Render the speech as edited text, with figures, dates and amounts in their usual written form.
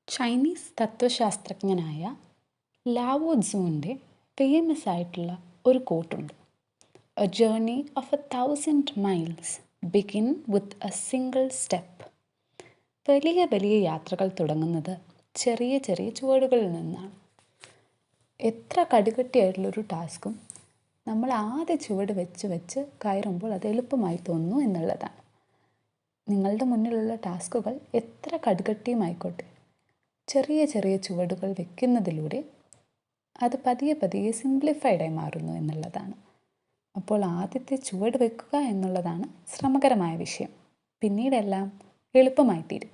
Chinese തത്വശാസ്ത്രജ്ഞനായ Lao ട്സൂവിൻ്റെ famous ആയിട്ടുള്ള ഒരു കോട്ടുണ്ട്. A journey of 1,000 miles begin with a single step. വലിയ വലിയ യാത്രകൾ തുടങ്ങുന്നത് ചെറിയ ചെറിയ ചുവടുകളിൽ നിന്നാണ്. എത്ര കടുകട്ടിയായിട്ടുള്ളൊരു ടാസ്കും നമ്മൾ ആദ്യ ചുവട് വെച്ച് വെച്ച് കയറുമ്പോൾ അത് എളുപ്പമായി തോന്നുന്നു എന്നുള്ളതാണ്. നിങ്ങളുടെ മുന്നിലുള്ള ടാസ്കുകൾ എത്ര കടുകട്ടിയുമായിക്കോട്ടെ, ചെറിയ ചെറിയ ചുവടുകൾ വെക്കുന്നതിലൂടെ അത് പതിയെ പതിയെ സിംപ്ലിഫൈഡായി മാറുന്നു എന്നുള്ളതാണ്. അപ്പോൾ ആദ്യത്തെ ചുവട് വെക്കുക എന്നുള്ളതാണ് ശ്രമകരമായ വിഷയം. പിന്നീടെല്ലാം എളുപ്പമായി തീരും.